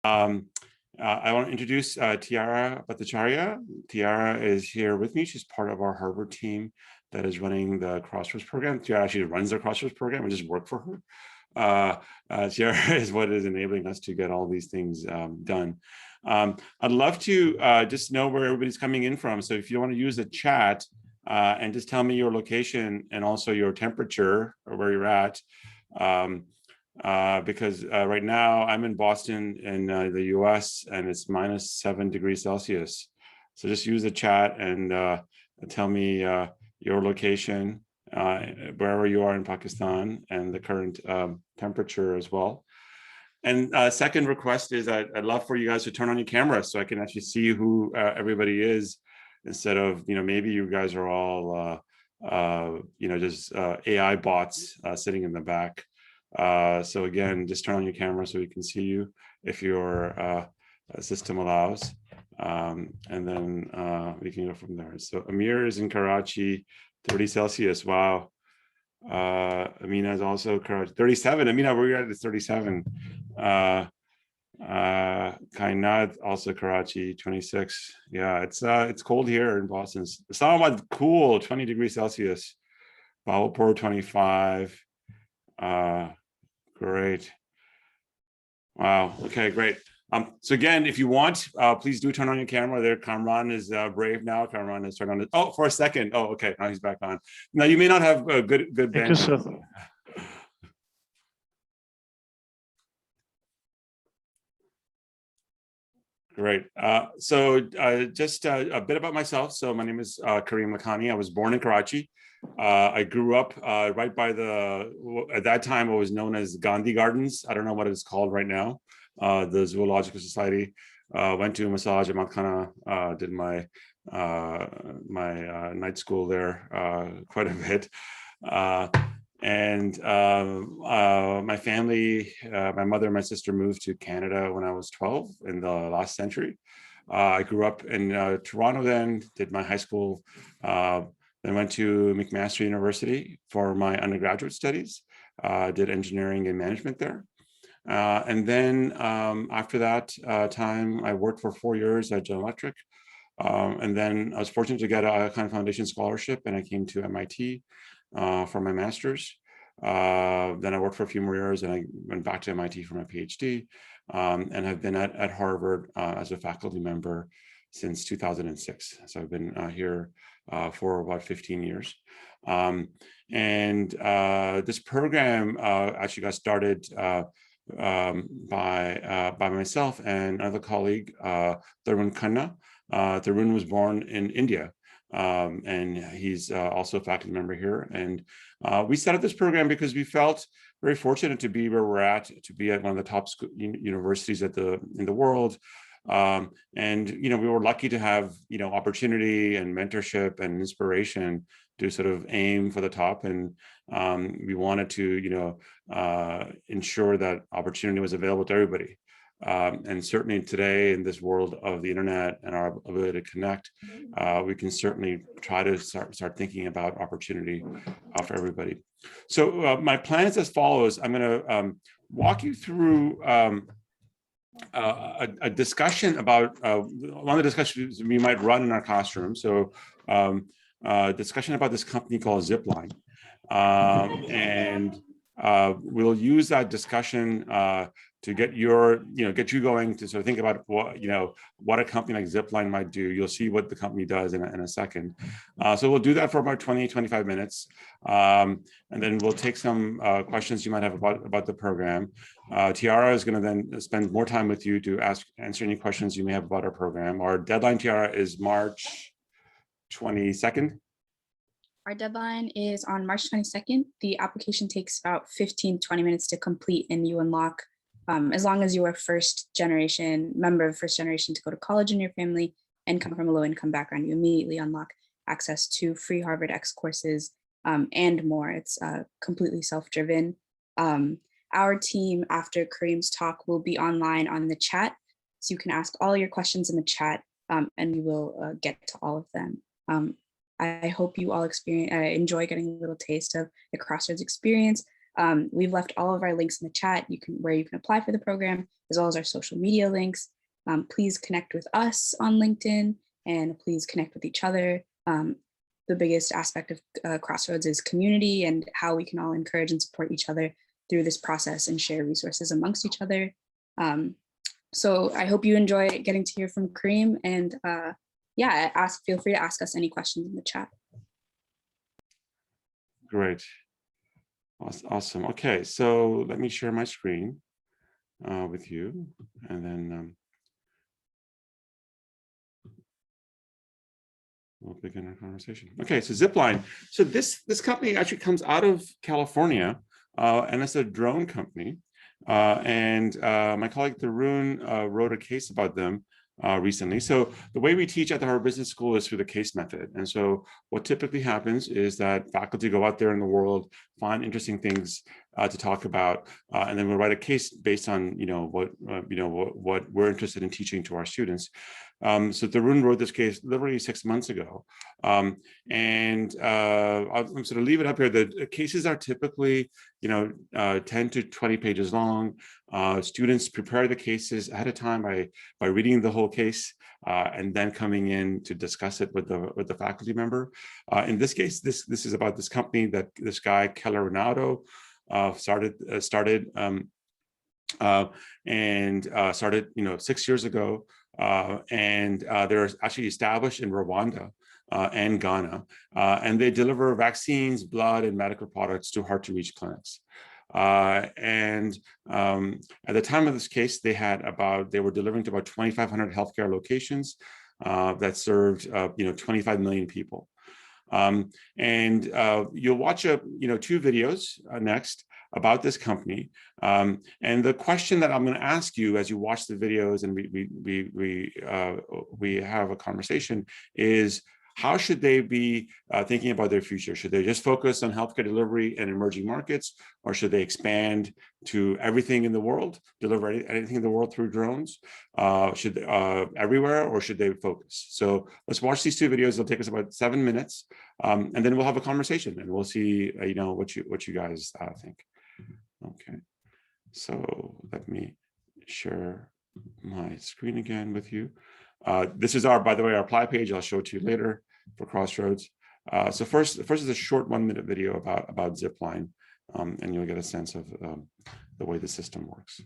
I want to introduce Tiara Batacharya. Tiara is here with me. She's part of our Harvard team that is running the Crossroads program. Tiara actually runs the Crossroads program. I just work for her. Tiara is what is enabling us to get all these things done. I'd love to just know where everybody's coming in from. So if you want to use the chat and just tell me your location and also your temperature or where you're at. Because right now I'm in Boston in the US and it's -7 degrees Celsius. So just use the chat and tell me your location, wherever you are in Pakistan, and the current temperature as well. And second request is I'd love for you guys to turn on your camera so I can actually see who everybody is, instead of, maybe you guys are all, just AI bots sitting in the back. So again, just turn on your camera so we can see you if your system allows, and then we can go from there. So Amir is in Karachi, 30 Celsius. Wow. Amina is also Karachi, 37. Amina, we're at 37. Kainat, also Karachi, 26. Yeah, it's cold here in Boston. Islamabad, cool, 20 degrees Celsius. Bahawalpur, 25. Great. Wow. Okay, great. So again, if you want, please do turn on your camera there. Kamran is brave now. Kamran has turned on it. Oh, for a second. Oh, okay. Now he's back on. Now you may not have a good bandwidth. Great. So just a bit about myself. So my name is Kareem Lakhani. I was born in Karachi. I grew up right by at that time, what was known as Gandhi Gardens. I don't know what it's called right now. The Zoological Society. Went to Massage Ahmad Khana, did my night school there quite a bit. And my family, my mother and my sister moved to Canada when I was 12 in the last century. I grew up in Toronto then, did my high school, then went to McMaster University for my undergraduate studies, did engineering and management there. And then after that time, I worked for 4 years at General Electric. And then I was fortunate to get a Khan Foundation scholarship, and I came to MIT for my master's. Then I worked for a few more years, and I went back to MIT for my PhD, and have been at Harvard as a faculty member since 2006. So I've been here for about 15 years. And this program actually got started by myself and another colleague, Tarun Khanna. Tarun was born in India, and he's also a faculty member here. And we set up this program because we felt very fortunate to be where we're at, to be at one of the top universities in the world. And we were lucky to have opportunity and mentorship and inspiration to sort of aim for the top, and we wanted to ensure that opportunity was available to everybody. And certainly today, in this world of the internet and our ability to connect, we can certainly try to start thinking about opportunity for everybody. So my plan is as follows. I'm going to walk you through a discussion about one of the discussions we might run in our classroom. So discussion about this company called Zipline, and we'll use that discussion to get you going to sort of think about what a company like Zipline might do. You'll see what the company does in a second. So we'll do that for about 20-25 minutes, and then we'll take some questions you might have about the program. Tiara is going to then spend more time with you to answer any questions you may have about our program. Our deadline, Tiara, is March 22nd. Our deadline is on March 22nd. The application takes about 15-20 minutes to complete, and you unlock, as long as you are member of first generation to go to college in your family and come from a low income background, you immediately unlock access to free Harvard X courses and more. It's completely self-driven. Our team, after Kareem's talk, will be online on the chat, so you can ask all your questions in the chat, and we will get to all of them. I hope you all enjoy getting a little taste of the Crossroads experience. We've left all of our links in the chat where you can apply for the program, as well as our social media links. Please connect with us on LinkedIn and please connect with each other. The biggest aspect of Crossroads is community and how we can all encourage and support each other through this process and share resources amongst each other. So I hope you enjoy getting to hear from Kareem, and yeah, feel free to ask us any questions in the chat. Great. Awesome. Okay, so let me share my screen with you, and then we'll begin our conversation. Okay, so Zipline. So this company actually comes out of California, and it's a drone company. My colleague Tarun wrote a case about them recently. So the way we teach at the Harvard Business School is through the case method. And so what typically happens is that faculty go out there in the world, find interesting things to talk about, and then we'll write a case based on what we're interested in teaching to our students. So Tarun wrote this case literally 6 months ago, I'll sort of leave it up here. The cases are typically 10 to 20 pages long. Students prepare the cases ahead of time by reading the whole case and then coming in to discuss it with the faculty member. In this case, this is about this company that this guy Keller Ronaldo started 6 years ago, and they're actually established in Rwanda and Ghana, and they deliver vaccines, blood, and medical products to hard-to-reach clinics. At the time of this case, they were delivering to about 2,500 healthcare locations that served 25 million people. You'll watch two videos next about this company. And the question that I'm going to ask you as you watch the videos and we have a conversation is, how should they be thinking about their future? Should they just focus on healthcare delivery and emerging markets, or should they expand to everything in the world, deliver anything in the world through drones? Should they, everywhere, or should they focus? So let's watch these two videos. It'll take us about 7 minutes, and then we'll have a conversation, and we'll see what you guys think. Okay, so let me share my screen again with you. This is by the way, our apply page. I'll show it to you later for Crossroads. So first is a short 1-minute video about Zipline, and you'll get a sense of the way the system works.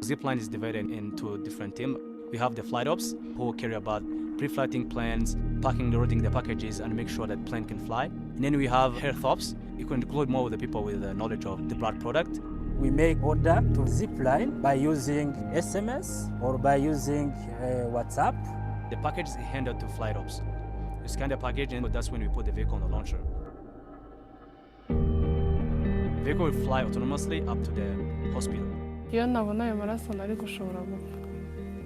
Zipline is divided into different teams. We have the flight ops, who care about pre-flighting planes, packing, loading the packages, and make sure that plane can fly. And then we have health ops. You can include more of the people with the knowledge of the blood product. We make order to Zipline by using SMS or by using WhatsApp. The package is handed to flight ops. You scan the package, and that's when we put the vehicle on the launcher. The vehicle will fly autonomously up to the hospital. Iyo nabona ayo maraso nari gushobora gupfa.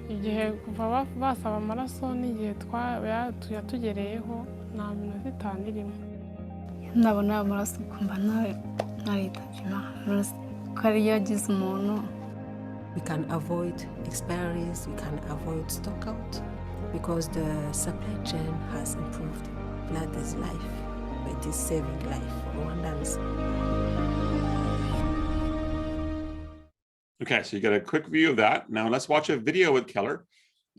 Igihe kuva basaba amaraso n'igihe yatugereyeho nta minota 5 irimo. Nabona ayo maraso kumva naritabye Imana. We can avoid expiries, we can avoid stockout, because the supply chain has improved. Blood is life, but it is saving life for Rwandans. Okay, so you get a quick view of that. Now let's watch a video with Keller.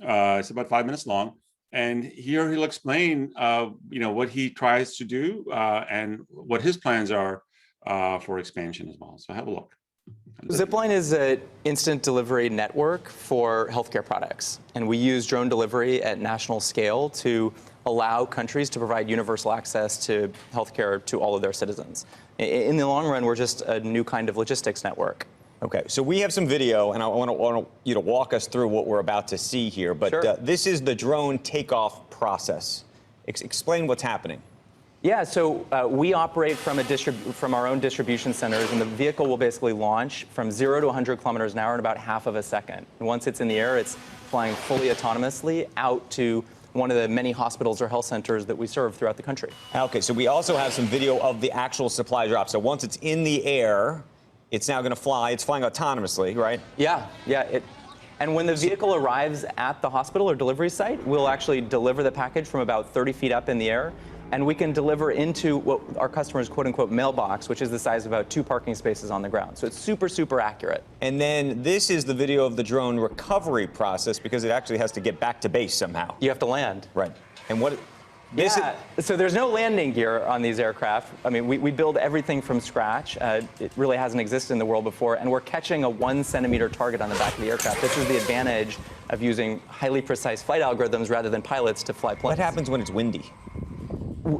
It's about 5 minutes long, and here he'll explain, what he tries to do and what his plans are for expansion as well. So have a look. Zipline is an instant delivery network for healthcare products, and we use drone delivery at national scale to allow countries to provide universal access to healthcare to all of their citizens. In the long run, we're just a new kind of logistics network. Okay, so we have some video, and I want you to walk us through what we're about to see here, but Sure. This is the drone takeoff process. Explain what's happening. Yeah, so we operate from our own distribution centers, and the vehicle will basically launch from 0 to 100 kilometers an hour in about half of a second. And once it's in the air, it's flying fully autonomously out to one of the many hospitals or health centers that we serve throughout the country. Okay, so we also have some video of the actual supply drop. So once it's in the air, it's now going to fly. It's flying autonomously, right? Yeah. And when the vehicle arrives at the hospital or delivery site, we'll actually deliver the package from about 30 feet up in the air. and we can deliver into what our customers' quote-unquote mailbox, which is the size of about 2 parking spaces on the ground. So it's super, super accurate. And then this is the video of the drone recovery process, because it actually has to get back to base somehow. You have to land. Right. And what? So there's no landing gear on these aircraft. I mean, we build everything from scratch. It really hasn't existed in the world before, and we're catching a 1-centimeter target on the back of the aircraft. This is the advantage of using highly precise flight algorithms rather than pilots to fly planes. What happens when it's windy?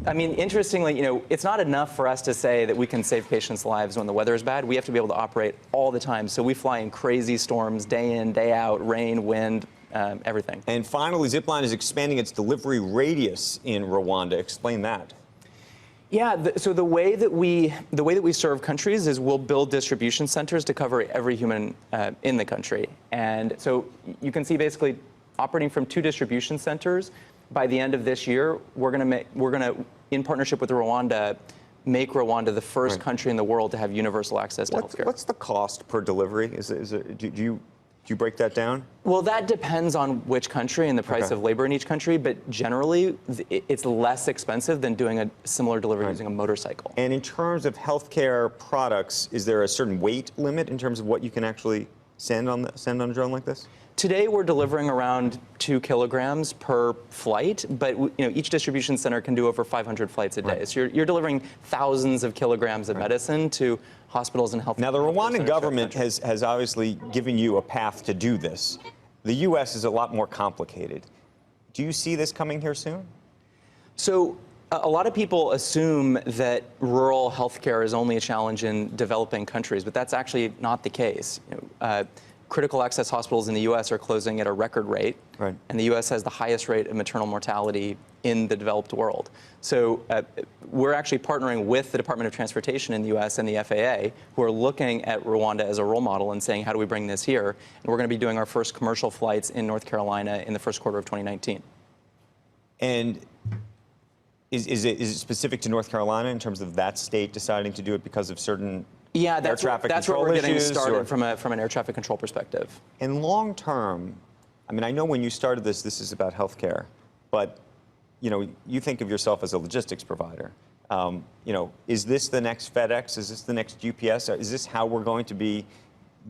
I mean, interestingly, you know, it's not enough for us to say that we can save patients' lives when the weather is bad. We have to be able to operate all the time. So we fly in crazy storms, day in, day out, rain, wind, everything. And finally, Zipline is expanding its delivery radius in Rwanda. Explain that. Yeah, so the way that we serve countries is we'll build distribution centers to cover every human in the country. And so you can see basically operating from 2 distribution centers. By the end of this year, we're gonna, in partnership with Rwanda, make Rwanda the first country in the world to have universal access to healthcare. What's the cost per delivery? Do you break that down? Well, that depends on which country and the price of labor in each country, but generally, it's less expensive than doing a similar delivery using a motorcycle. And in terms of healthcare products, is there a certain weight limit in terms of what you can actually send on a drone like this? Today, we're delivering around 2 kilograms per flight, but each distribution center can do over 500 flights a day. So you're delivering thousands of kilograms of medicine to hospitals and health. Now, the Rwandan government has obviously given you a path to do this. The U.S. is a lot more complicated. Do you see this coming here soon? So a lot of people assume that rural healthcare is only a challenge in developing countries, but that's actually not the case. Critical access hospitals in the U.S. are closing at a record rate, and the U.S. has the highest rate of maternal mortality in the developed world. So we're actually partnering with the Department of Transportation in the U.S. and the FAA, who are looking at Rwanda as a role model and saying, how do we bring this here? And we're going to be doing our first commercial flights in North Carolina in the first quarter of 2019. And is it specific to North Carolina in terms of that state deciding to do it because of certain air traffic that's control where we're getting issues, started from an air traffic control perspective. And long term, I mean, I know when you started this is about healthcare, but you think of yourself as a logistics provider. Is this the next FedEx? Is this the next UPS? Is this how we're going to be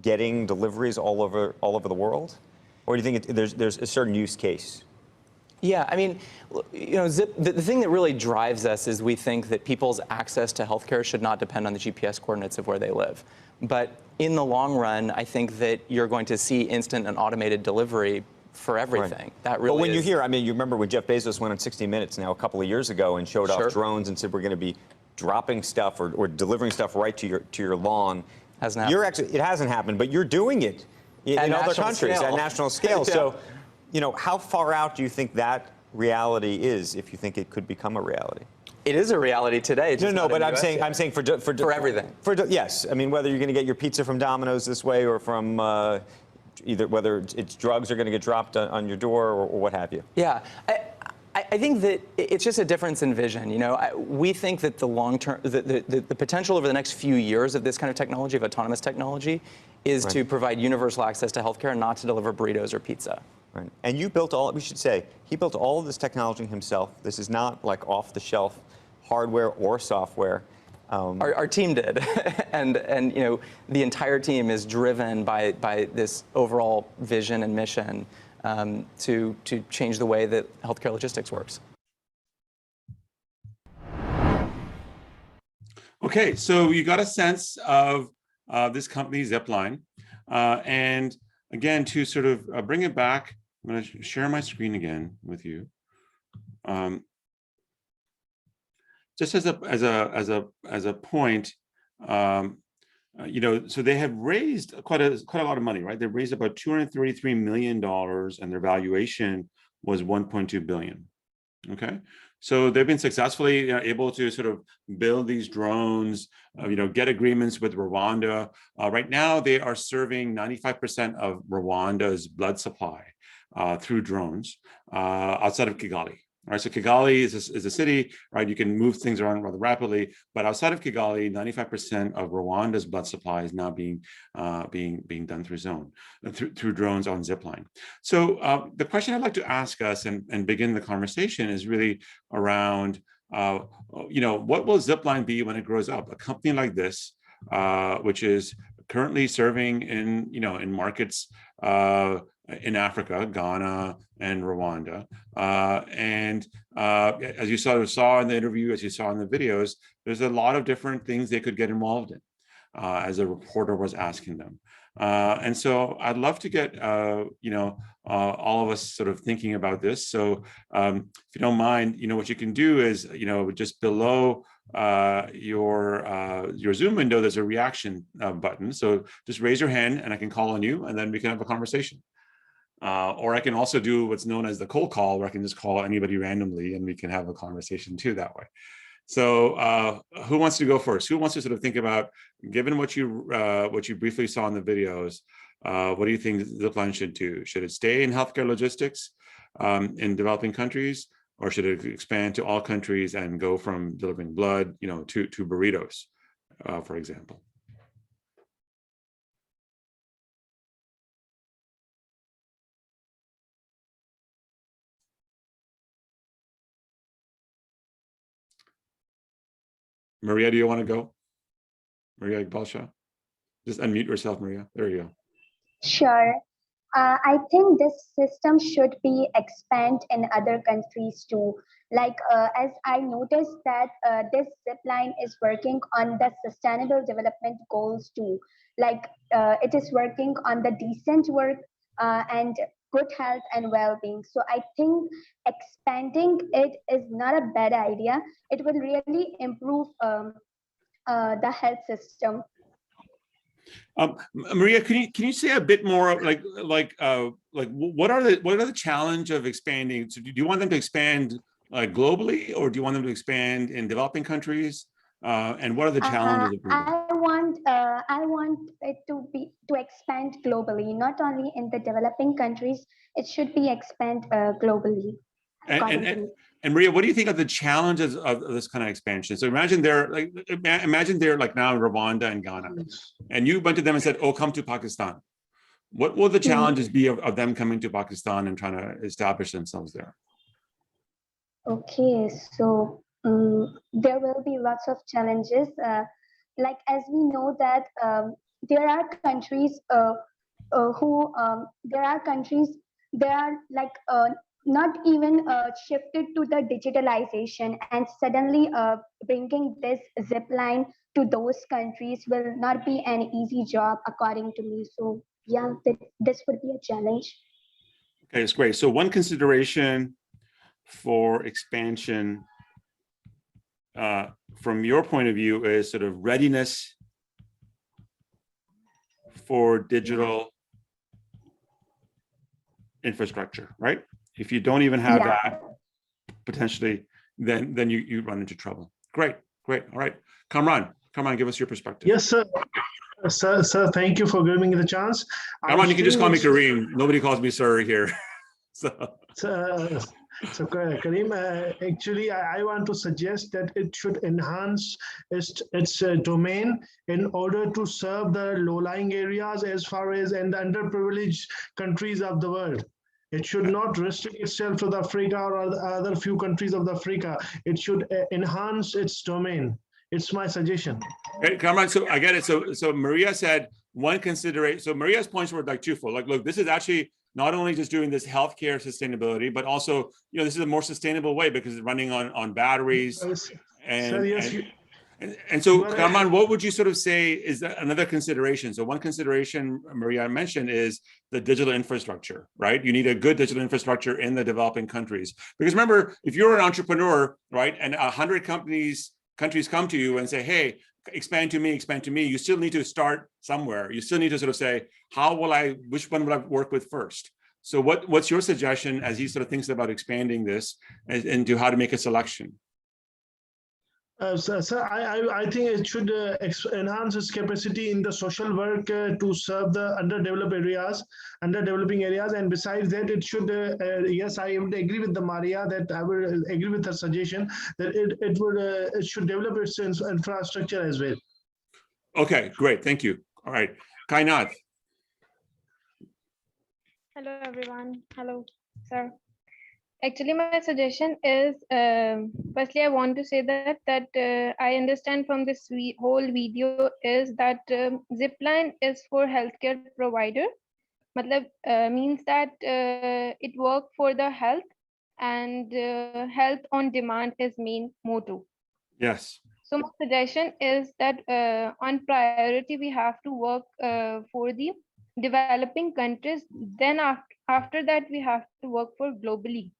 getting deliveries all over the world? Or do you think there's a certain use case? Yeah, I mean, the thing that really drives us is we think that people's access to healthcare should not depend on the GPS coordinates of where they live. But in the long run, I think that you're going to see instant and automated delivery for everything. That really. But when you hear, I mean, you remember when Jeff Bezos went on 60 Minutes now a couple of years ago and showed off drones and said we're going to be dropping stuff or delivering stuff right to your lawn. Hasn't happened. It hasn't happened, but you're doing it in other countries at national scale. So. How far out do you think that reality is, if you think it could become a reality? It is a reality today. No, but I'm saying for everything. Yes, I mean, whether you're going to get your pizza from Domino's this way or from whether it's drugs are going to get dropped on your door or what have you. Yeah. I think that it's just a difference in vision. We think that the long-term, the potential over the next few years of this kind of technology, of autonomous technology, is to provide universal access to healthcare, not to deliver burritos or pizza. Right. And you built we should say, he built all of this technology himself. This is not like off-the-shelf hardware or software. Our team did, and the entire team is driven by this overall vision and mission to change the way that healthcare logistics works. Okay, so you got a sense of this company, Zipline, and again, to sort of bring it back, I'm going to share my screen again with you. Just as a point, so they have raised quite a lot of money, right? They've raised about $233 million, and their valuation was $1.2 billion. Okay, so they've been successfully able to sort of build these drones, get agreements with Rwanda. Right now, they are serving 95% of Rwanda's blood supply through drones outside of Kigali. Right, so Kigali is a city, right? You can move things around rather rapidly, but outside of Kigali, 95% of Rwanda's blood supply is now being done through drones on Zipline. So the question I'd like to ask us and begin the conversation is really around what will Zipline be when it grows up? A company like this, which is currently serving in markets in Africa, Ghana and Rwanda. As you saw in the interview, as you saw in the videos, there's a lot of different things they could get involved in, as a reporter was asking them. And so I'd love to get, all of us sort of thinking about this. So if you don't mind, what you can do is, just below your Zoom window, there's a reaction button. So just raise your hand and I can call on you and then we can have a conversation. Or I can also do what's known as the cold call, where I can just call anybody randomly and we can have a conversation too that way. So who wants to go first? Who wants to sort of think about, given what you briefly saw in the videos, what do you think Zipline should do? Should it stay in healthcare logistics in developing countries, or should it expand to all countries and go from delivering blood, to burritos, for example? Maria, do you want to go? Maria AKEB'P. Just unmute yourself, Maria. There you go. Sure. I think this system should be expanded in other countries too. Like as I noticed that this Zipline is working on the sustainable development goals too. Like it is working on the decent work and good health and well-being. So I think expanding it is not a bad idea. It will really improve the health system. Maria, can you say a bit more, like what are the challenge of expanding? So do you want them to expand globally, or do you want them to expand in developing countries? And what are the challenges of doing that? I want it to expand globally, not only in the developing countries. It should be expand globally. And Maria, what do you think of the challenges of this kind of expansion? So imagine they're like now in Rwanda and Ghana, and you went to them and said, "Oh, come to Pakistan." What will the challenges be of them coming to Pakistan and trying to establish themselves there? Okay, so there will be lots of challenges. Like as we know that there are countries there are like not even shifted to the digitalization, and suddenly bringing this Zipline to those countries will not be an easy job, according to me. So yeah, this would be a challenge. Okay, that's great. So one consideration for expansion from your point of view is sort of readiness for digital infrastructure, right? If you don't even have that, potentially, then you run into trouble. Great. All right, Kamran, give us your perspective. Yes, sir. Sir, thank you for giving me the chance. Kamran, you can just call me Kareem. Nobody calls me sir here. So Kareem, actually, I want to suggest that it should enhance its domain in order to serve the low-lying areas as far as and the underprivileged countries of the world. It should not restrict itself to the Africa or the other few countries of the Africa. It should enhance its domain. It's my suggestion. Okay, Kamran, so I get it. So Maria said one consideration. So Maria's points were like twofold. Like, look, this is actually not only just doing this healthcare sustainability, but also, this is a more sustainable way because it's running on batteries. And so, Kamran, what would you sort of say is another consideration? So one consideration Maria mentioned is the digital infrastructure, right? You need a good digital infrastructure in the developing countries. Because remember, if you're an entrepreneur, right, and 100 countries come to you and say, hey, expand to me, you still need to start somewhere. You still need to sort of say, which one would I work with first? So what's your suggestion as he sort of thinks about expanding this into how to make a selection? Sir, I think it should enhance its capacity in the social work to serve the underdeveloping areas. And besides that, it should, yes, I would agree with the Maria that I will agree with her suggestion that it should develop its infrastructure as well. Okay, great. Thank you. All right. Kainat. Hello, everyone. Hello, sir. Actually, my suggestion is Firstly, I want to say that I understand from this whole video is that zipline is for healthcare provider. Matlab, means that it work for the health, and health on demand is main motto. Yes. So my suggestion is that on priority we have to work for the developing countries. Then after that we have to work for globally.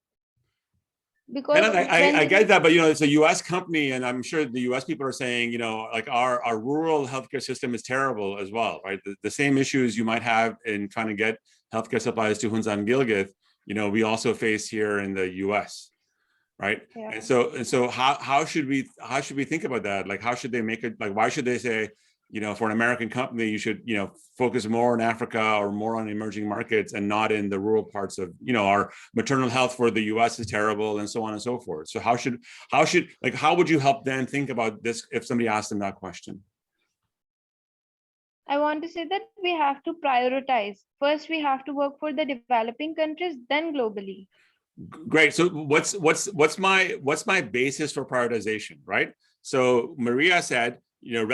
Because And I get that, but it's a U.S. company, and I'm sure the U.S. people are saying, like our rural healthcare system is terrible as well, right? The same issues you might have in trying to get healthcare supplies to Hunza and Gilgit, we also face here in the U.S. Right? Yeah. And so how should we think about that? Like, how should they make it? Like, why should they say, for an American company, you should, focus more on Africa or more on emerging markets and not in the rural parts of, our maternal health for the US is terrible and so on and so forth. So how would you help them think about this if somebody asked them that question? I want to say that we have to prioritize. First, we have to work for the developing countries, then globally. Great. So what's my basis for prioritization, right? So Maria said,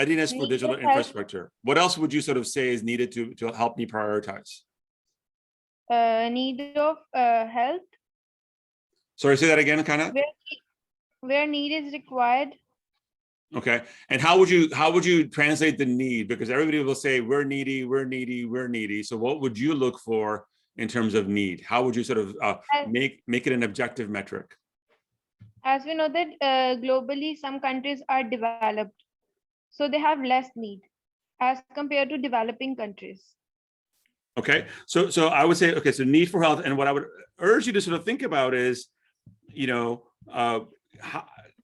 readiness for digital infrastructure. What else would you sort of say is needed to help me prioritize? Need of health. Sorry, say that again, Kana. Where need is required. Okay. And how would you translate the need? Because everybody will say we're needy, we're needy, we're needy. So what would you look for in terms of need? How would you sort of make it an objective metric? As we know that globally, some countries are developed, so they have less need as compared to developing countries. Okay, so I would say, okay, so need for health, and what I would urge you to sort of think about is,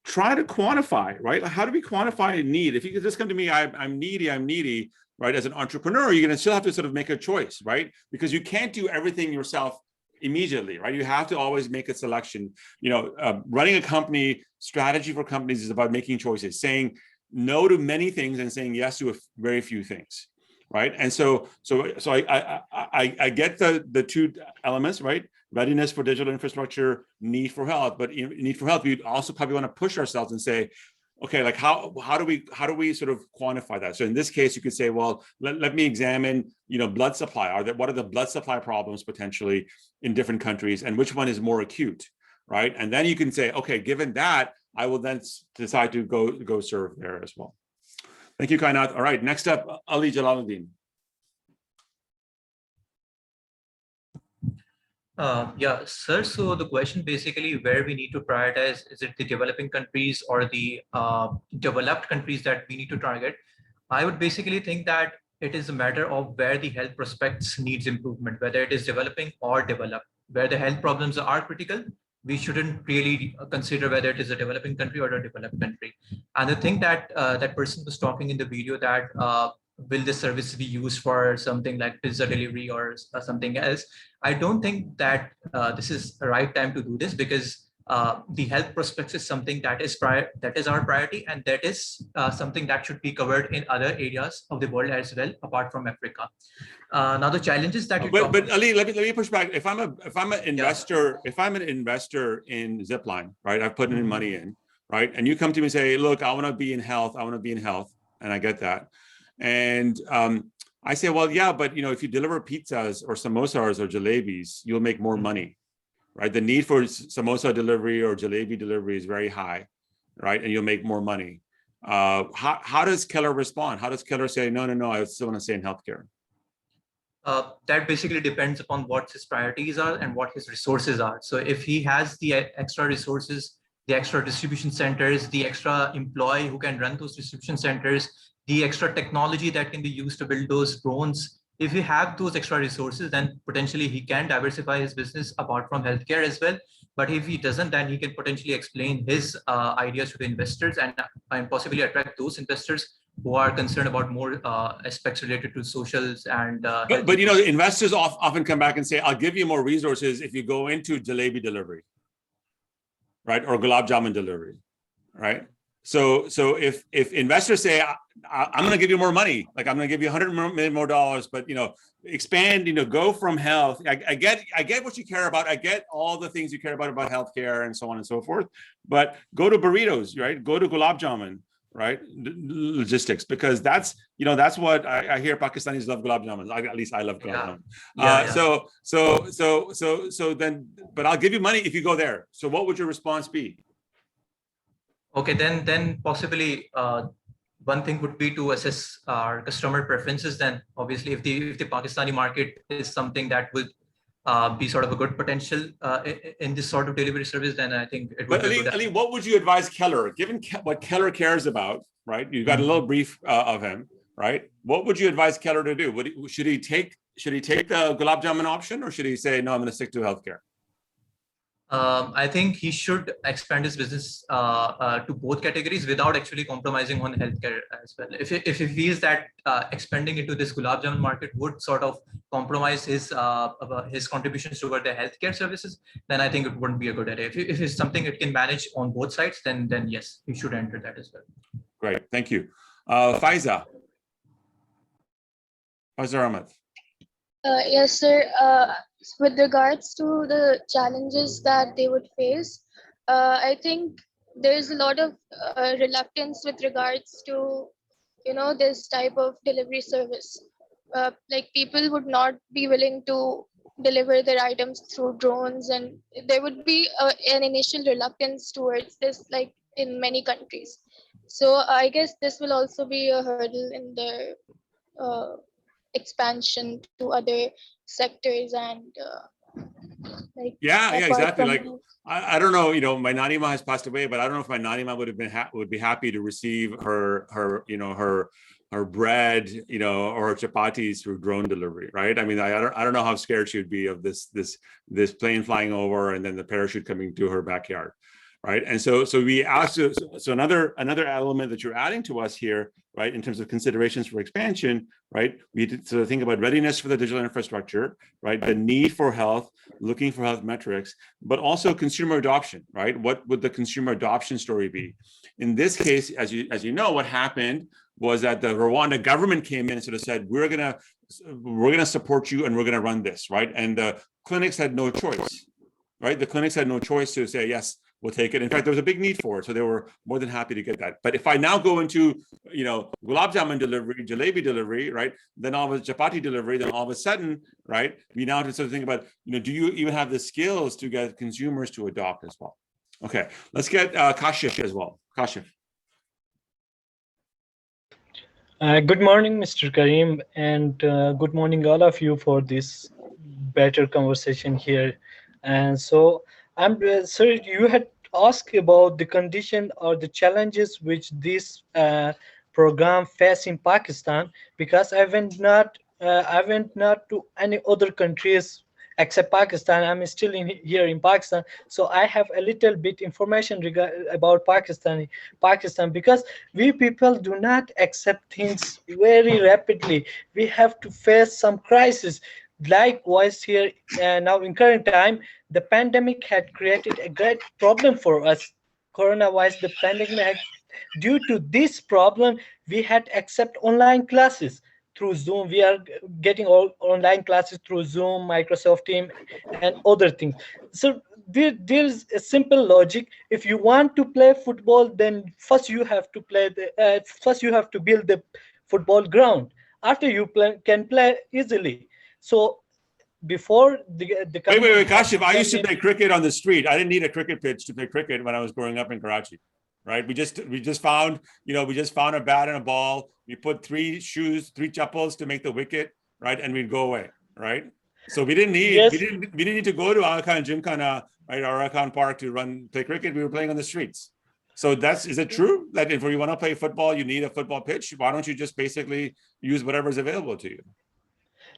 try to quantify, right? How do we quantify need? If you could just come to me, I'm needy, right? As an entrepreneur, you're going to still have to sort of make a choice, right? Because you can't do everything yourself immediately, right? You have to always make a selection. Running a company, strategy for companies is about making choices, saying no to many things and saying yes to very few things, right? And so I get the two elements, right? Readiness for digital infrastructure, need for health, but need for health, we also probably want to push ourselves and say, okay, like how do we sort of quantify that? So in this case, you could say, well, let me examine, blood supply. What are the blood supply problems potentially in different countries, and which one is more acute, right? And then you can say, okay, given that, I will then decide to go serve there as well. Thank you, Kainat. All right, next up, Ali Jalaluddin. Yeah, sir. So the question basically where we need to prioritize, is it the developing countries or the developed countries that we need to target? I would basically think that it is a matter of where the health prospects needs improvement, whether it is developing or developed. Where the health problems are critical, we shouldn't really consider whether it is a developing country or a developed country. And the thing that that person was talking in the video that will this service be used for something like pizza delivery or something else? I don't think that this is the right time to do this, because the health prospects is something that is our priority, and that is something that should be covered in other areas of the world as well, apart from Africa. Now the challenges that you but Ali, let me push back. If I'm an investor, if I'm an investor in Zipline, right? I've put in money in, right? And you come to me and say, look, I want to be in health. And I get that. And I say, well, yeah, but if you deliver pizzas or samosas or jalebis, you'll make more money, right? The need for samosa delivery or jalebi delivery is very high, right? And you'll make more money. How does Keller respond? How does Keller say, no, I still want to stay in healthcare? That basically depends upon what his priorities are and what his resources are. So if he has the extra resources, the extra distribution centers, the extra employee who can run those distribution centers, the extra technology that can be used to build those drones, if he have those extra resources, then potentially he can diversify his business apart from healthcare as well. But if he doesn't, then he can potentially explain his ideas to the investors and possibly attract those investors who are concerned about more aspects related to socials and. But investors often come back and say, "I'll give you more resources if you go into jalebi delivery, right, or gulab jamun delivery, right?" So if investors say, I'm going to give you more money, like I'm going to give you $100 million more, but expand, go from health. I get what you care about. I get all the things you care about healthcare and so on and so forth. But go to burritos, right? Go to gulab jamun, right? Logistics, because that's what I hear Pakistanis love gulab jamun. At least I love gulab jamun. So then, but I'll give you money if you go there. So what would your response be? Okay, then possibly one thing would be to assess our customer preferences. Then obviously, if the Pakistani market is something that would be sort of a good potential in this sort of delivery service, then I think it would. But Ali, what would you advise Keller, given what Keller cares about, right? You've got a little brief of him, right? What would you advise Keller to do? Should he take the gulab jamun option, or should he say, no, I'm going to stick to healthcare? I think he should expand his business to both categories without actually compromising on healthcare as well. If he feels that expanding into this gulab jamun market would sort of compromise his contributions toward the healthcare services, then I think it wouldn't be a good idea. If it's something it can manage on both sides, then yes, he should enter that as well. Great, thank you. Faiza Ahmed. Yes, sir. With regards to the challenges that they would face, I think there's a lot of reluctance with regards to, this type of delivery service. Like people would not be willing to deliver their items through drones, and there would be an initial reluctance towards this, like in many countries. So I guess this will also be a hurdle in their expansion to other sectors and exactly. Like I don't know, my Nanima has passed away, but I don't know if my Nanima would be happy to receive her bread, or her chapatis through drone delivery, right? I mean, I don't know how scared she would be of this plane flying over and then the parachute coming to her backyard, right? And so we asked. So another element that you're adding to us here, right, in terms of considerations for expansion, right? We did sort of think about readiness for the digital infrastructure, right? The need for health, looking for health metrics, but also consumer adoption, right? What would the consumer adoption story be? In this case, as you know, what happened was that the Rwanda government came in and sort of said, we're gonna support you and we're gonna run this, right? And the clinics had no choice, right? The clinics had no choice to say, yes, we'll take it. In fact, there was a big need for it, so they were more than happy to get that. But if I now go into, gulab jamun delivery, jalebi delivery, right, then all of a chapati delivery, then all of a sudden, right, we now have to sort of think about, do you even have the skills to get consumers to adopt as well? Okay, let's get Kashif as well. Kashif. Good morning, Mr. Karim, and good morning, all of you, for this better conversation here. And so, sir, you had asked about the condition or the challenges which this program face in Pakistan, because I went not to any other countries except Pakistan. I'm still here in Pakistan, so I have a little bit information about Pakistan, because we people do not accept things very rapidly. We have to face some crisis. Likewise here now in current time, the pandemic had created a great problem for us. Corona-wise, the pandemic due to this problem, we had to accept online classes through Zoom. We are getting all online classes through Zoom, Microsoft Teams, and other things. So there's a simple logic. If you want to play football, then first you have to build the football ground. After you can play easily. So before the wait, Kashif, I used to play cricket on the street. I didn't need a cricket pitch to play cricket when I was growing up in Karachi, right? We just found a bat and a ball. We put 3 shoes, 3 chappals to make the wicket, right? And we'd go away, right? So we didn't need to go to Aga Khan Gymkhana, right, or Aga Khan Park to play cricket. We were playing on the streets. So is it true that if you want to play football, you need a football pitch? Why don't you just basically use whatever's available to you?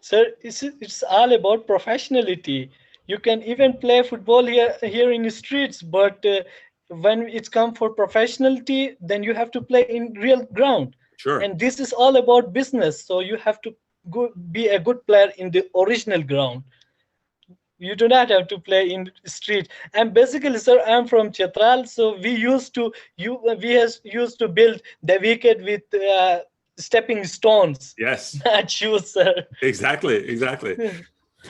Sir, it's all about professionality. You can even play football here in the streets, but when it's come for professionality, then you have to play in real ground. Sure. And this is all about business. So you have to be a good player in the original ground. You do not have to play in street. And basically, sir, I'm from Chitral, so we used to build the wicket with stepping stones. Yes. Not shoes, sir. Exactly.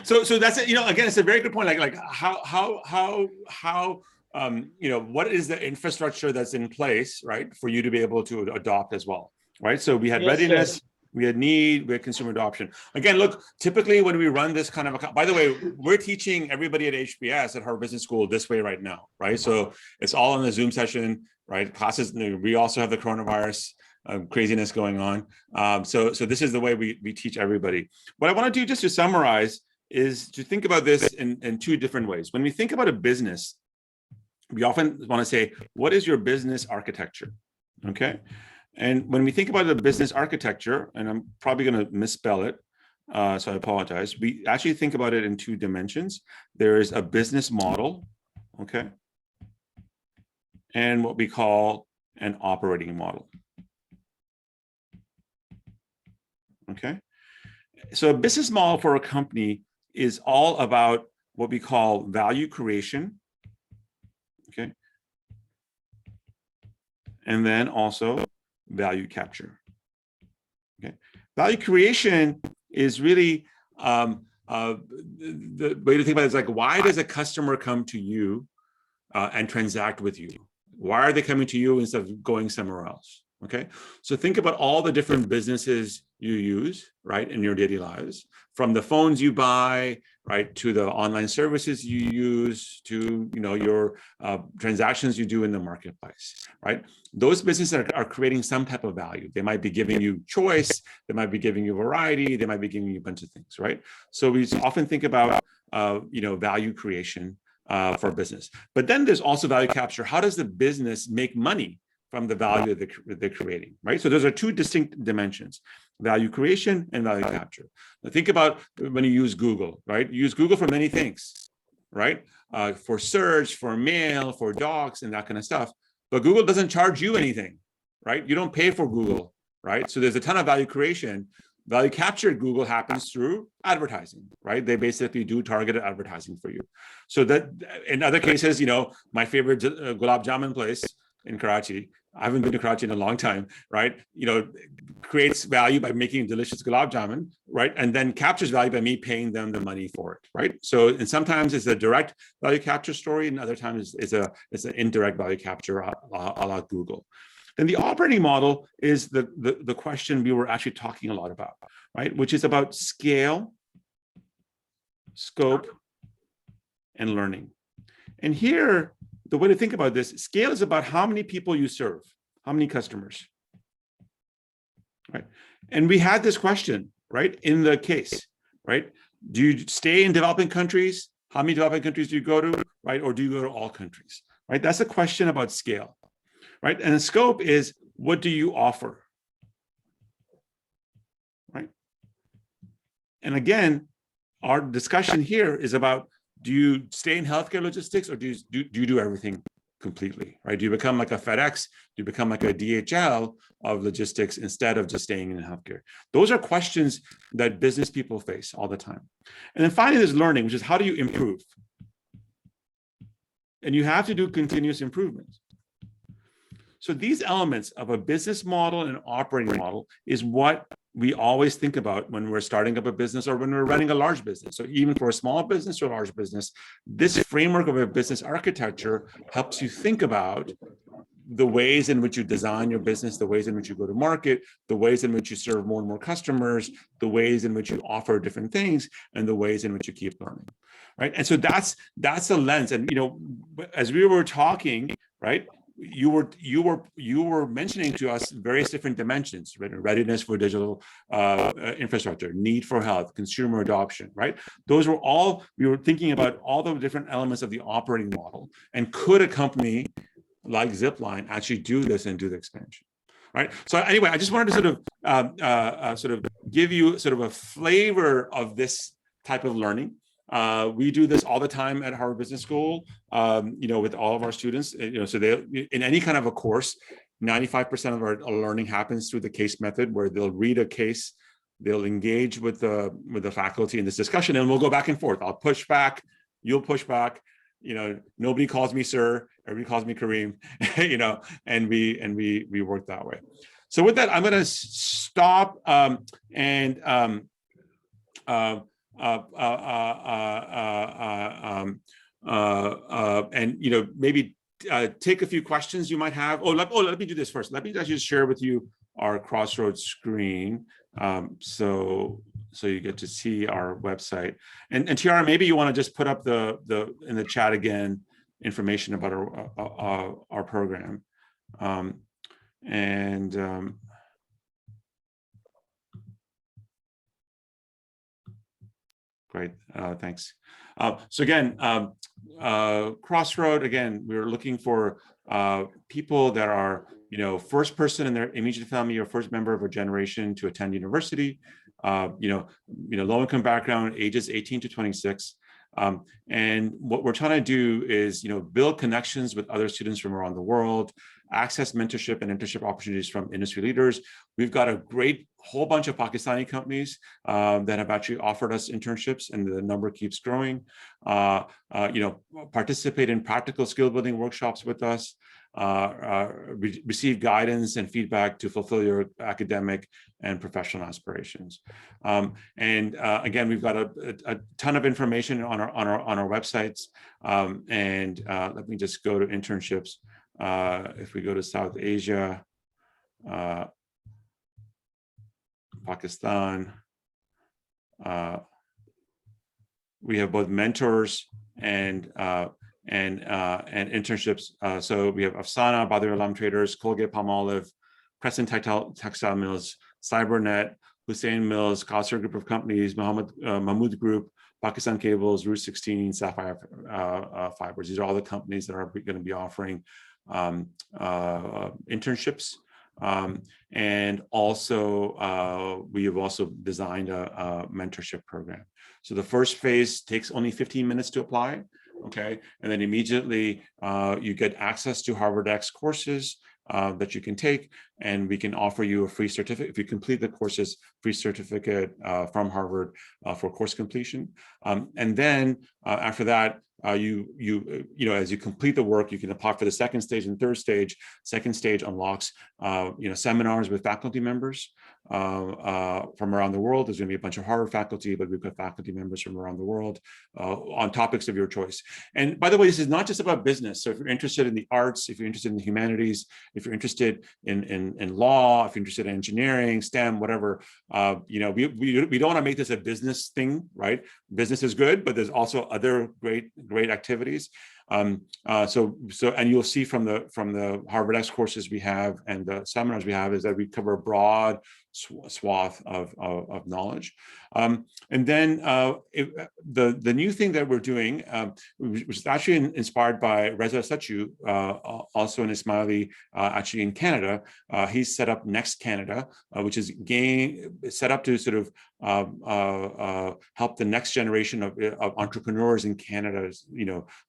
So that's it. Again, it's a very good point. Like how what is the infrastructure that's in place, right, for you to be able to adopt as well, right? So we had readiness, we had need, we had consumer adoption. Again, look, typically when we run this kind of by the way, we're teaching everybody at HBS at Harvard Business School this way right now, right? So it's all in the Zoom session, right? Classes. We also have the coronavirus craziness going on. So this is the way we teach everybody. What I want to do, just to summarize, is to think about this in two different ways. When we think about a business, we often want to say, what is your business architecture? Okay. And when we think about the business architecture, and I'm probably going to misspell it, so I apologize. We actually think about it in two dimensions. There is a business model, okay, and what we call an operating model. Okay. So a business model for a company is all about what we call value creation, okay, and then also value capture. Okay, value creation is really the way to think about it is like, why does a customer come to you and transact with you? Why are they coming to you instead of going somewhere else? Okay, so think about all the different businesses you use, right, in your daily lives, from the phones you buy, right, to the online services you use, to your transactions you do in the marketplace, right? Those businesses are creating some type of value. They might be giving you choice, they might be giving you variety, they might be giving you a bunch of things, right? So we often think about value creation for business. But then there's also value capture. How does the business make money from the value that they're creating, right? So those are two distinct dimensions, value creation and value capture. Now think about when you use Google, right? You use Google for many things, right? For search, for mail, for docs, and that kind of stuff. But Google doesn't charge you anything, right? You don't pay for Google, right? So there's a ton of value creation. Value capture at Google happens through advertising, right? They basically do targeted advertising for you. So that in other cases, my favorite gulab jamun place in Karachi, I haven't been to Karachi in a long time, right? Creates value by making delicious gulab jamun, right? And then captures value by me paying them the money for it, right? So, and sometimes it's a direct value capture story, and other times it's an indirect value capture a la Google. Then the operating model is the question we were actually talking a lot about, right? Which is about scale, scope, and learning. And here, the way to think about this, scale is about how many people you serve, how many customers, right? And we had this question, right, in the case, right? Do you stay in developing countries? How many developing countries do you go to, right? Or do you go to all countries, right? That's a question about scale, right? And the scope is, what do you offer, right? And again, our discussion here is about, do you stay in healthcare logistics, or do you do everything completely, right? Do you become like a FedEx? Do you become like a DHL of logistics instead of just staying in healthcare? Those are questions that business people face all the time. And then finally, there's learning, which is, how do you improve? And you have to do continuous improvement. So these elements of a business model and an operating model is what we always think about when we're starting up a business or when we're running a large business. So even for a small business or a large business, this framework of a business architecture helps you think about the ways in which you design your business, the ways in which you go to market, the ways in which you serve more and more customers, the ways in which you offer different things, and the ways in which you keep learning, right? And so that's a lens. And as we were talking, right, you were mentioning to us various different dimensions, right? Readiness for digital infrastructure, need for health, consumer adoption, right? Those were all, we were thinking about all the different elements of the operating model, and could a company like Zipline actually do this and do the expansion, right? So anyway, I just wanted to sort of give you sort of a flavor of this type of learning. We do this all the time at Harvard Business School, with all of our students. So they, in any kind of a course, 95% of our learning happens through the case method, where they'll read a case, they'll engage with the faculty in this discussion, and we'll go back and forth. I'll push back, you'll push back. Nobody calls me sir, everybody calls me Kareem, and we work that way. So with that, I'm going to stop and maybe take a few questions you might have. Let me do this first. Let me actually share with you our Crossroads screen, so you get to see our website. And Tiara, maybe you want to just put up in the chat again information about our program. Great, thanks. So again, Crossroad, again, we're looking for people that are, first person in their immediate family or first member of a generation to attend university, low-income background, ages 18 to 26. And what we're trying to do is, build connections with other students from around the world, access mentorship and internship opportunities from industry leaders. We've got a great whole bunch of Pakistani companies that have actually offered us internships, and the number keeps growing. Participate in practical skill building workshops with us. Receive guidance and feedback to fulfill your academic and professional aspirations. Again, we've got a ton of information on our websites. Let me just go to internships. If we go to South Asia, Pakistan, we have both mentors and internships. So we have Afsana, Badr Alam Traders, Colgate-Palmolive, Crescent Textile Mills, Cybernet, Hussein Mills, Qasr Group of Companies, Mahmood Group, Pakistan Cables, Route 16, Sapphire Fibers. These are all the companies that are going to be offering internships. And also, we have also designed a mentorship program. So the first phase takes only 15 minutes to apply. Okay, and then immediately you get access to HarvardX courses that you can take, and we can offer you a free certificate if you complete the courses, free certificate from Harvard for course completion. And then after that, as you complete the work, you can apply for the second stage and third stage. Second stage unlocks seminars with faculty members from around the world. There's going to be a bunch of Harvard faculty, but we've got faculty members from around the world on topics of your choice. And by the way, this is not just about business. So if you're interested in the arts, if you're interested in the humanities, if you're interested in law, if you're interested in engineering, STEM, whatever, we don't want to make this a business thing, right? Business is good, but there's also other great activities. And you'll see from the HarvardX courses we have and the seminars we have is that we cover a broad swath of knowledge. And then the new thing that we're doing, which is actually inspired by Reza Sachu, also an Ismaili, actually in Canada. He's set up Next Canada, which is set up to sort of help the next generation of entrepreneurs in Canada,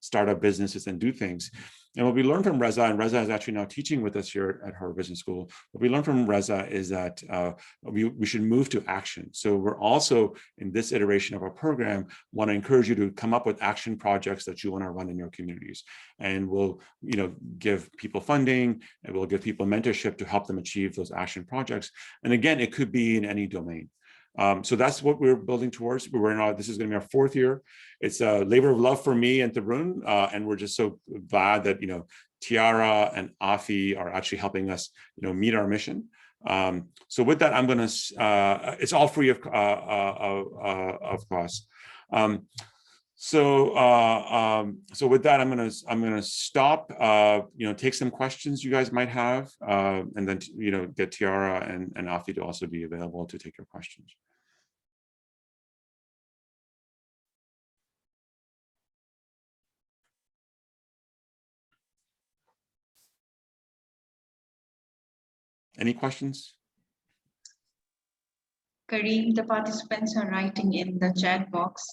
start up businesses and do things. And what we learned from Reza, and Reza is actually now teaching with us here at Harvard Business School, what we learned from Reza is that we should move to action. So we're also, in this iteration of our program, want to encourage you to come up with action projects that you want to run in your communities. And we'll give people funding, and we'll give people mentorship to help them achieve those action projects. And again, it could be in any domain. So that's what we're building towards. This is going to be our fourth year. It's a labor of love for me and Tarun, and we're just so glad that Tiara and Afi are actually helping us meet our mission. So with that, I'm going to. It's all free of cost. So with that, I'm gonna stop. Take some questions you guys might have, and then get Tiara and Afi to also be available to take your questions. Any questions? Kareem, the participants are writing in the chat box.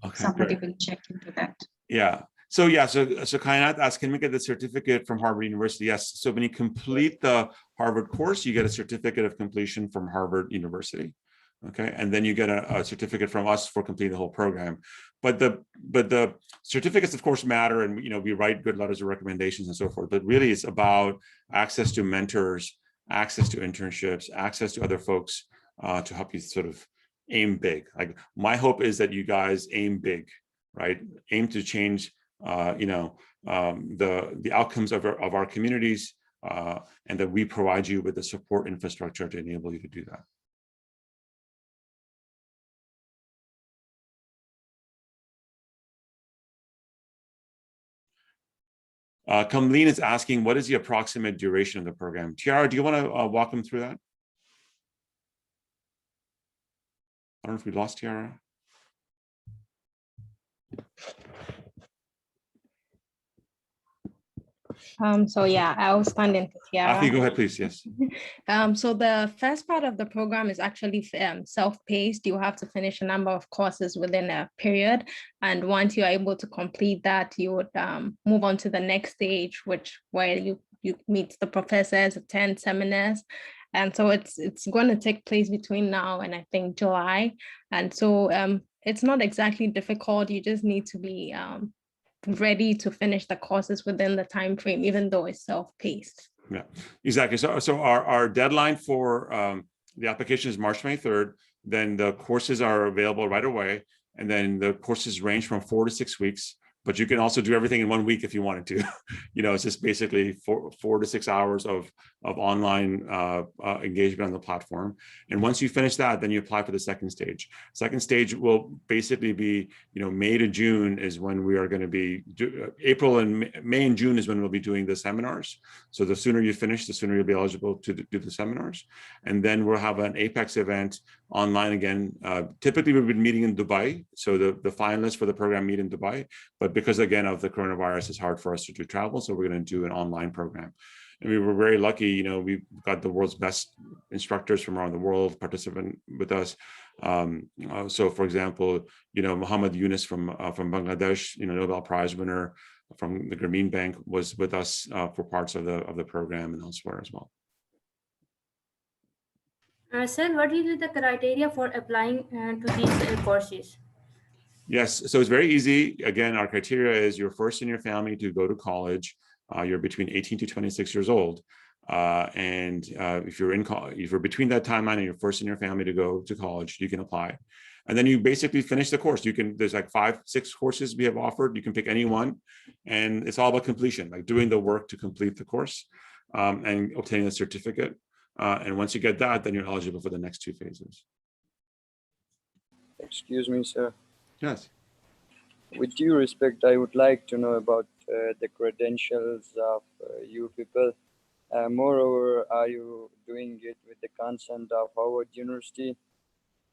Okay, somebody great. will check into that. Yeah. So Kainat asked, can we get the certificate from Harvard University? Yes. So when you complete the Harvard course, you get a certificate of completion from Harvard University. Okay, and then you get a certificate from us for completing the whole program. But the certificates, of course, matter, and we write good letters of recommendations and so forth. But really, it's about access to mentors, access to internships, access to other folks to help you sort of aim big. Like my hope is that you guys aim big, right? Aim to change, the outcomes of our communities, and that we provide you with the support infrastructure to enable you to do that. Kamleen is asking, what is the approximate duration of the program? Tiara, do you want to walk them through that? I don't know if we lost Tiara. So yeah, I'll stand in for Tiara. Afi, go ahead, please. Yes. So the first part of the program is actually self-paced. You have to finish a number of courses within a period. And once you're able to complete that, you would move on to the next stage, where you meet the professors, attend seminars. And so it's going to take place between now and I think July. And so it's not exactly difficult. You just need to be ready to finish the courses within the time frame, even though it's self-paced. Yeah, exactly. So our deadline for the application is March 23rd. Then the courses are available right away. And then the courses range from 4 to 6 weeks. But you can also do everything in 1 week if you wanted to. It's just basically 4 to 6 hours of online engagement on the platform. And once you finish that, then you apply for the second stage. Second stage will basically be, May to June is when we are going to be, May and June is when we'll be doing the seminars. So the sooner you finish, the sooner you'll be eligible to do the seminars. And then we'll have an Apex event online again. Typically, we've been meeting in Dubai. So the finalists for the program meet in Dubai. But because, again, of the coronavirus, it's hard for us to do travel. So we're going to do an online program. And we were very lucky, we've got the world's best instructors from around the world participant with us. So, for example, Muhammad Yunus from Bangladesh, Nobel Prize winner from the Grameen Bank, was with us for parts of the program and elsewhere as well. Sir, what is the criteria for applying to these courses? Yes, so it's very easy. Again, our criteria is you're first in your family to go to college. You're between 18 to 26 years old. And if you're between that timeline and you're first in your family to go to college, you can apply. And then you basically finish the course. There's like 5-6 courses we have offered. You can pick any one. And it's all about completion, like doing the work to complete the course and obtaining a certificate. And once you get that, then you're eligible for the next 2 phases. Excuse me, sir. Yes. With due respect, I would like to know about the credentials of you people. Moreover, are you doing it with the consent of Howard University?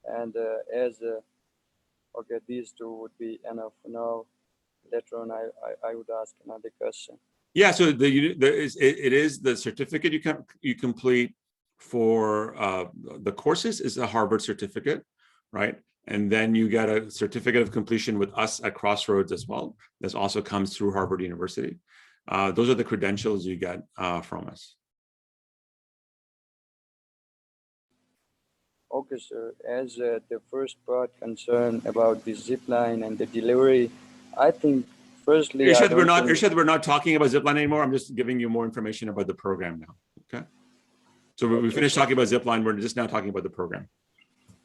And okay, these 2 would be enough now. Later on, I would ask another question. Yeah, so it is the certificate you complete for the courses is a Harvard certificate, right? And then you get a certificate of completion with us at Crossroads as well. This also comes through Harvard University. Those are the credentials you get from us. Okay, sir. As the first part concerned about the zipline and the delivery, I think firstly, Irshad, we're not talking about zipline anymore. I'm just giving you more information about the program now. Okay. So we finished talking about zipline. We're just now talking about the program.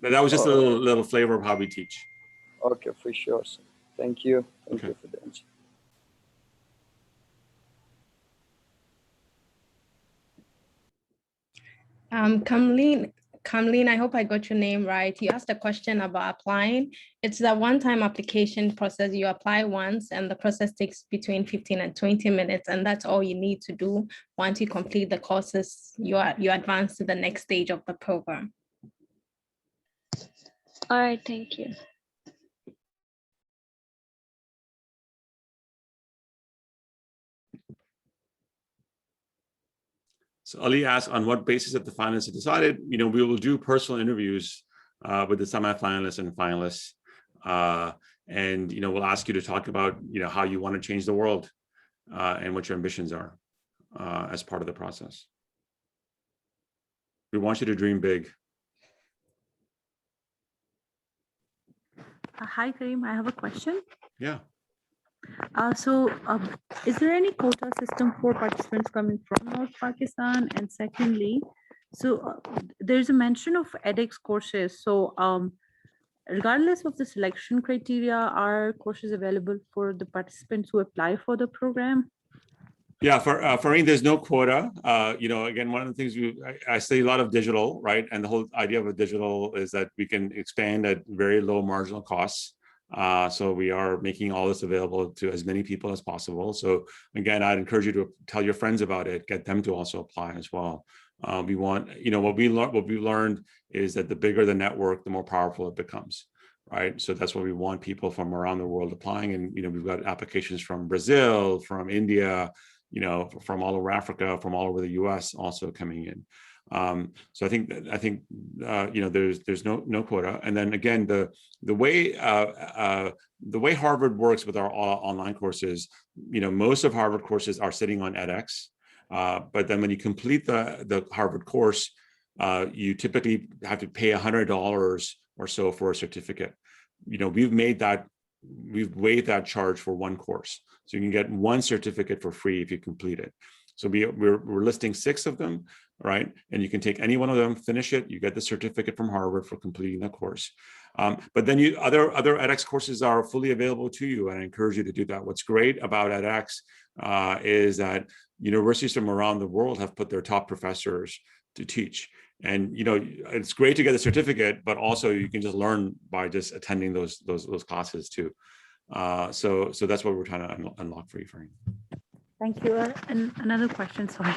That was just a little flavor of how we teach. Okay, for sure, sir. Thank you. Thank you for the answer. Kamleen, I hope I got your name right. You asked a question about applying. It's a one-time application process. You apply once and the process takes between 15 and 20 minutes. And that's all you need to do. Once you complete the courses, you advance to the next stage of the program. All right, thank you. So Ali asked, on what basis that the finalists have decided, we will do personal interviews with the semi-finalists and finalists. And, we'll ask you to talk about, how you want to change the world and what your ambitions are as part of the process. We want you to dream big. Hi, Kareem. I have a question. Yeah. Is there any quota system for participants coming from North Pakistan? And secondly, there's a mention of edX courses. Regardless of the selection criteria, are courses available for the participants who apply for the program? Yeah, for me, there's no quota. Again, one of the things I study a lot of digital, right? And the whole idea of a digital is that we can expand at very low marginal costs. So we are making all this available to as many people as possible. So again, I'd encourage you to tell your friends about it, get them to also apply as well. We want, what we learned is that the bigger the network, the more powerful it becomes. Right. So that's why we want people from around the world applying. And, we've got applications from Brazil, from India, from all over Africa, from all over the US also coming in. So I think there's no quota. And then again, the way Harvard works with our online courses, most of Harvard courses are sitting on edX. But then when you complete the Harvard course, you typically have to pay $100 or so for a certificate. We've waived that charge for one course. So you can get one certificate for free if you complete it. So we're listing 6 of them, right? And you can take any one of them, finish it, you get the certificate from Harvard for completing the course. But then other edX courses are fully available to you, and I encourage you to do that. What's great about edX is that universities from around the world have put their top professors to teach. And it's great to get a certificate, but also you can just learn by just attending those classes too. So that's what we're trying to unlock for you, Frank. Thank you. And another question, sorry.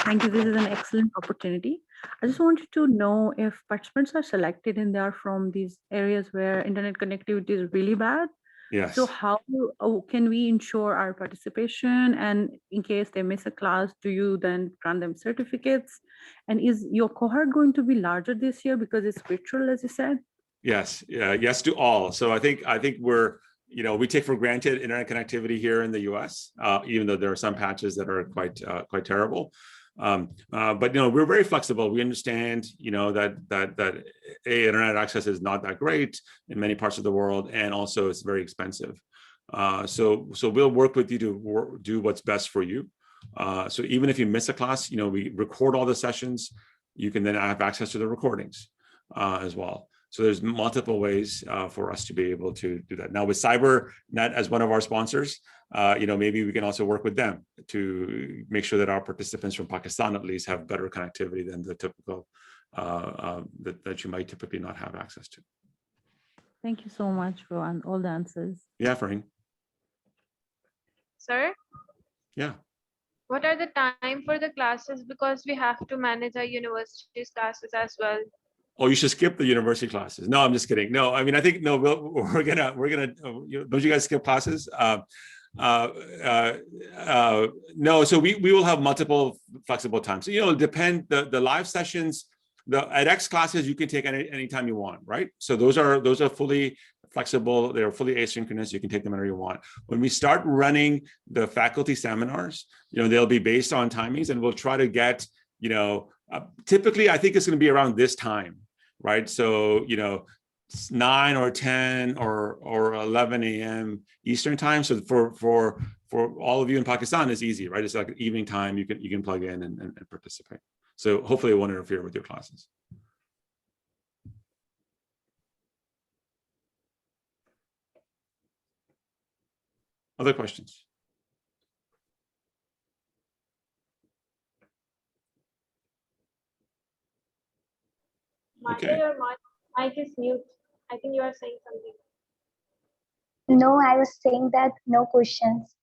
Thank you. This is an excellent opportunity. I just wanted to know if participants are selected and they are from these areas where internet connectivity is really bad. Yes. So how can we ensure our participation? And in case they miss a class, do you then grant them certificates? And is your cohort going to be larger this year because it's virtual, as you said? Yes. Yes to all. So I think we're, we take for granted internet connectivity here in the U.S., even though there are some patches that are quite terrible. But we're very flexible. We understand, that internet access is not that great in many parts of the world, and also it's very expensive. So we'll work with you to do what's best for you. So even if you miss a class, we record all the sessions. You can then have access to the recordings as well. So there's multiple ways for us to be able to do that. Now with CyberNet as one of our sponsors, maybe we can also work with them to make sure that our participants from Pakistan at least have better connectivity than the typical that you might typically not have access to. Thank you so much for all the answers. Yeah, Farheen. Sir? Yeah. What are the time for the classes? Because we have to manage our university's classes as well. Oh, you should skip the university classes. No, I'm just kidding. No, I mean, I think, no, we're gonna, don't you guys skip classes? No, so we will have multiple flexible times. So, the live sessions, the edX classes, you can take anytime you want, right? So those are fully flexible. They're fully asynchronous. You can take them whenever you want. When we start running the faculty seminars, they'll be based on timings, and we'll try to get, typically, I think it's going to be around this time, right? So, 9 or 10 or 11 a.m. Eastern time. So for all of you in Pakistan, it's easy, right? It's like evening time. You can plug in and participate. So hopefully it won't interfere with your classes. Other questions? Okay. Your mic is mute. I think you are saying something. No, I was saying that no questions.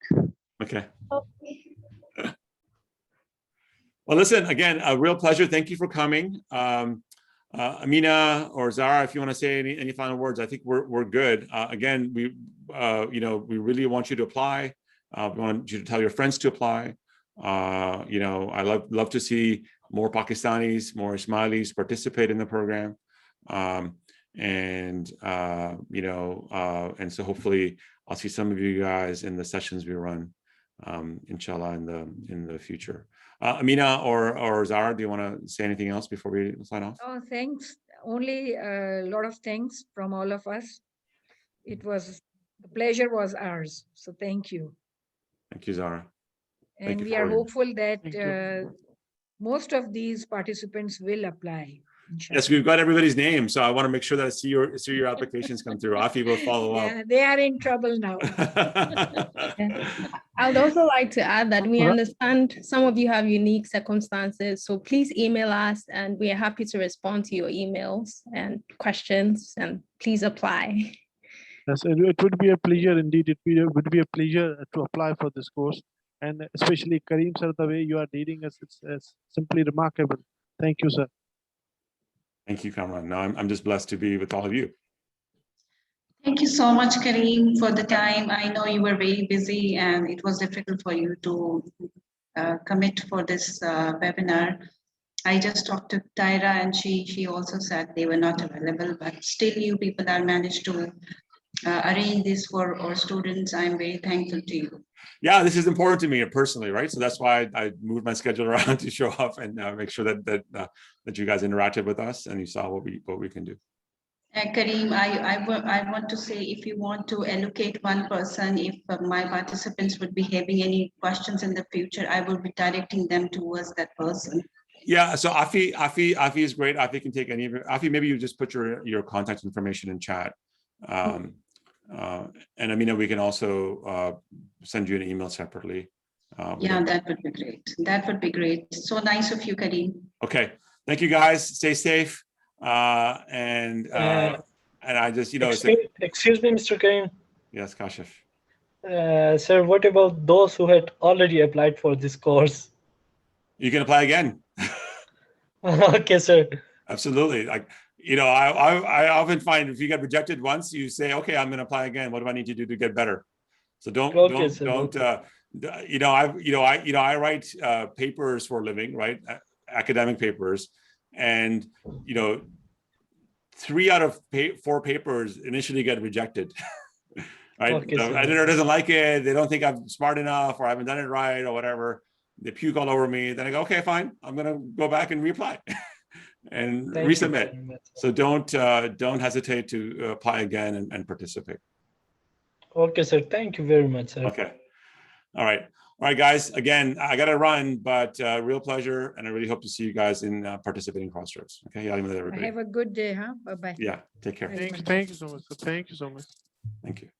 Okay. Well, listen, again, a real pleasure. Thank you for coming. Amina or Zara, if you want to say any final words, I think we're good. Again, we really want you to apply. We want you to tell your friends to apply. I love to see more Pakistanis, more Ismailis participate in the program. And so hopefully I'll see some of you guys in the sessions we run, inshallah, in the future. Amina or Zara, do you want to say anything else before we sign off? Oh, thanks. Only a lot of thanks from all of us. the pleasure was ours. So thank you. Thank you, Zara. And we are hopeful that most of these participants will apply. Yes, we've got everybody's name, so I want to make sure that I see your applications come through. Afi will follow up. Yeah, they are in trouble now. I would also like to add that we understand some of you have unique circumstances, so please email us and we are happy to respond to your emails and questions, and please apply. Yes, it would be a pleasure indeed. It would be a pleasure to apply for this course, and especially Kareem sir, the way you are leading us, it's simply remarkable. Thank you, sir. Thank you, Kamran. No, I'm just blessed to be with all of you. Thank you so much, Kareem, for the time. I know you were very busy and it was difficult for you to commit for this webinar. I just talked to Tyra and she also said they were not available, but still you people are managed to arrange this for our students. I'm very thankful to you. Yeah, this is important to me personally, right? So that's why I moved my schedule around to show up and make sure that you guys interacted with us and you saw what we can do. Kareem, I want to say, if you want to allocate one person, if my participants would be having any questions in the future, I will be directing them towards that person. Yeah, so Afi is great. Afi can take any of it. Afi, maybe you just put your contact information in chat. And Amina, we can also send you an email separately. Yeah, that would be great. That would be great. So nice of you, Kareem. Okay, thank you guys. Stay safe. And I just, excuse me, Mr. Kareem. Yes, Kashif. Sir, what about those who had already applied for this course? You can apply again. Okay, sir. Absolutely. Like, I often find if you get rejected once, you say, okay, I'm going to apply again. What do I need to do to get better? So I write papers for a living, right? Academic papers. And, 3 out of 4 papers initially get rejected. Right? Okay, the editor doesn't like it. They don't think I'm smart enough or I haven't done it right or whatever. They puke all over me. Then I go, okay, fine. I'm going to go back and reapply and resubmit. So don't hesitate to apply again and participate. Okay, sir. Thank you very much, sir. Okay. All right. All right, guys. Again, I got to run, but real pleasure. And I really hope to see you guys in participating Crossroads. Okay. Everybody. Have a good day, huh? Bye-bye. Yeah. Take care. Thank you so much. Thank you so much. Thank you.